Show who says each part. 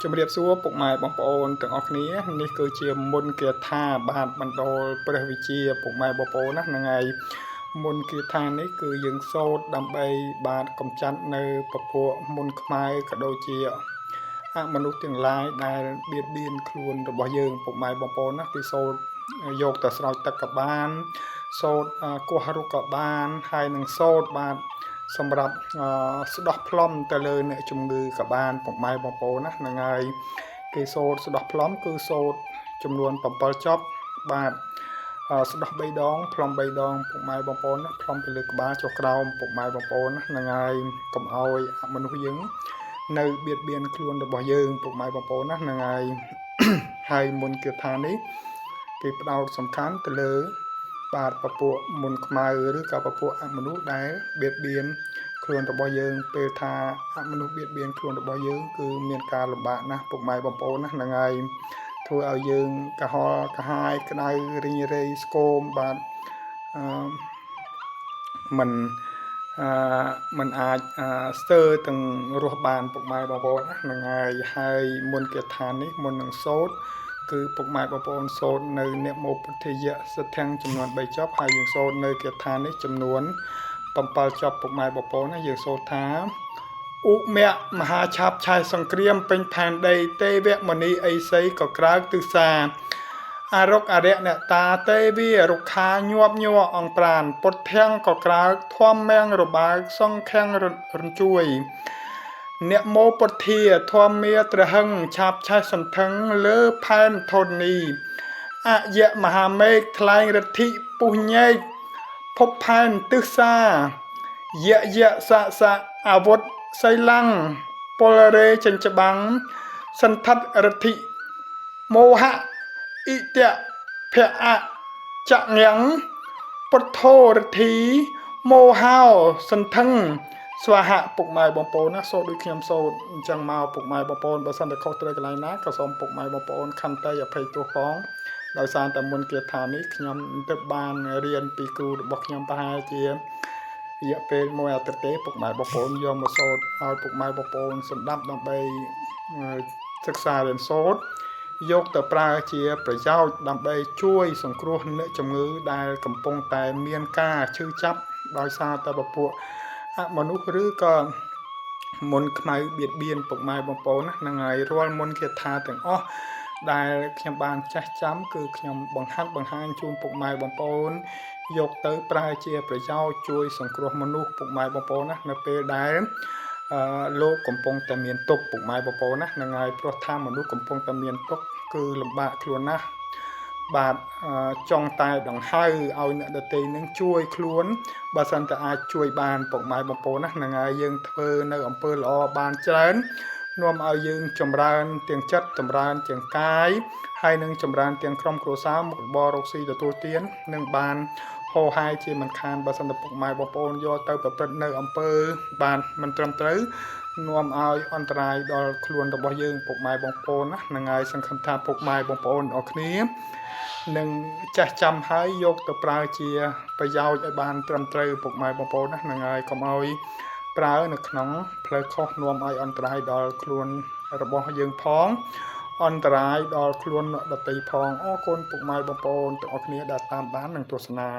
Speaker 1: ជំរាបសួរពុកម៉ែបងប្អូនទាំងអស់គ្នានេះគឺជាមុនគាថាបាទបណ្ដោលព្រះវិជាពុកម៉ែបងប្អូនណាហ្នឹងហើយមុនគាថានេះគឺយើងសូត្រដើម្បីបាទកំចាត់នៅពពួកមុនខ្មែរក៏ដូចជាមនុស្សទាំងឡាយដែលបៀតបៀនខ្លួនរបស់យើងពុកម៉ែបងប្អូនណាគឺសូត្រយកទៅស្រោចទឹកក៏បានសូត្រគោះរុកក៏បានហើយនឹងសូត្របាទសម្រាប់ស្ដោះផ្លុំទៅលើអ្នកជំងឺក៏បានពុកម៉ែបងប្អូនណាហ្នឹងហើយគេសូត្រស្ដោះផ្លុំគឺសូត្រចំនួន7ចប់បាទស្ដោះ3ដងផ្លុំ3ដងពុកម៉ែបងប្អូនណាផ្លុំពីលើក្បាលចុះក្រោមពុកម៉ែបងប្អូនណាហ្នឹងហើយកុំឲ្យមនុស្សយើងនៅបៀតបៀនខ្លួនរបស់យើងពុកម៉ែបងប្អូនណាហ្នឹងហើយហើយមុនគាថានេះគេផ្ដោតសំខាន់ទៅលើបាទពពួកមុនខ្មៅឬក៏ពពួកអមនុស្សដែលបៀតបៀនខ្លួនរបស់យើងពេលថាអមនុស្សបៀតបៀនខ្លួនរបស់យើងគឺមានការលំបាកណាស់ពុកម៉ែបងប្អូនណាហ្នឹងហើយធ្វើឲ្យយើងកាហល់កាហាយក្តៅរីងរៃស្គមបាទมันអាចស្ទើរទាំងរស់បានពុកម៉ែបងប្អូនណាហ្នឹងហើយមុនគាថានេះមុននឹងសូត្រគឺពុកម៉ែបងប្អូនសូត្រនៅនិមោពុទ្ធិយសទ្ធិចំនួន3ចប់ហើយយើងសូត្រនៅគាថានេះចំនួន7ចប់ពុកម៉ែបងប្អូនណាយើងសូត្រថាឧមៈមហាឆាបឆាយសង្គ្រាមពេញផែនដីទេវមនីអីសីក៏ក្រើកទិសាអរុកអរិយអ្នកតាទេវីរុក្ខាញាប់ញ័រអង្ប្រានពុទ្ធាំងក៏ក្រើកធម្មមាំងរបើកសង្ឃាំងរញ្ជួយអ្នកមោពុទ្ធាធម្មមាត្រហឹងឆាបឆាយសន្ធឹងលើផែនធននីអយៈមហាមេឃថ្លែងរិទ្ធិពុះញែកភពផែនទិសាយៈសៈអាវុធសីឡាំងពលរេចិញ្ចបាំងសន្ធិតរិទ្ធិមោហៈអ៊ិតៈភៈចញ្ញំពុទ្ធោរិទ្ធីមោហោសន្ធឹងស្វាហៈពុកម៉ែបងប្អូនណាសូត្រដូចខ្ញុំសូត្រអញ្ចឹងមកពុកម៉ែបងប្អូនបើសិនតែខុសត្រូវកន្លែងណាក៏សូមពុកម៉ែបងប្អូនខន្តីអភ័យទោសផងដោយសារតែមុនគាថានេះខ្ញុំទៅបានរៀនពីគ្រូរបស់ខ្ញុំប្រហែលជារយៈពេល1អាទិត្យទេពុកម៉ែបងប្អូនយកមកសូត្រឲ្យពុកម៉ែបងប្អូនសម្ដាប់ដើម្បីសិក្សារៀនសូត្រយកទៅប្រើជាប្រយោជន៍ដើម្បីជួយសង្គ្រោះអ្នកជំងឺដែលកំពុងតែមានការឈឺចាប់ដោយសារតែពពួកមនុស្សឬក៏មុនខ្មៅបៀតបៀនពុកម៉ែបងប្អូនណាហ្នឹងហើយរាល់មុនគាថាទាំងអស់ដែលខ្ញុំបានចេះចាំគឺខ្ញុំបង្ហាញជូនពុកម៉ែបងប្អូនយកទៅប្រើជាប្រយោជន៍ជួយសង្គ្រោះមនុស្សពុកម៉ែបងប្អូនណានៅពេលដែលលោកកំពុងតែមានទុក្ខពុកម៉ែបងប្អូនណាហ្នឹងហើយព្រោះថាមនុស្សកំពុងតែមានទុក្ខគឺលំបាកខ្លួនណាស់បាទចង់តែដង្ហៅឲ្យអ្នកដទៃនឹងជួយខ្លួនបើសិនតែអាចជួយបានពុកម៉ែបងប្អូនណាហ្នឹងហើយយើងធ្វើនៅអំពើល្អបានច្រើននាំឲ្យយើងចម្រើនទាំងចិត្តចម្រើនទាំងកាយហើយនឹងចម្រើនទាំងក្រុមគ្រួសារមុខរបររកស៊ីទទួលទាននឹងបានហោហាយជាមិនខានបើសិនតែពុកម៉ែបងប្អូនយកទៅប្រព្រឹត្តនៅអំពើបានមិនត្រឹមត្រូវនាំឲ្យអន្តរាយដល់ខ្លួនរបស់យើងពុកម៉ែបងប្អូនណាហ្នឹងហើយសង្ឃឹមថាពុកម៉ែបងប្អូនអរគ្នានឹងចេះចាំហើយយកទៅប្រើជាប្រយោជន៍ឲ្យបានត្រឹមត្រូវពុកម៉ែបងប្អូនណាហ្នឹងហើយកុំឲ្យប្រើនៅក្នុងផ្លូវខុសនាំឲ្យអន្តរាយដល់ខ្លួនរបស់យើងផងអន្តរាយដល់ខ្លួនដទៃផងអរគុណពុកម៉ែបងប្អូនទាំងអស់គ្នាដែលតាមដាននិងទស្សនា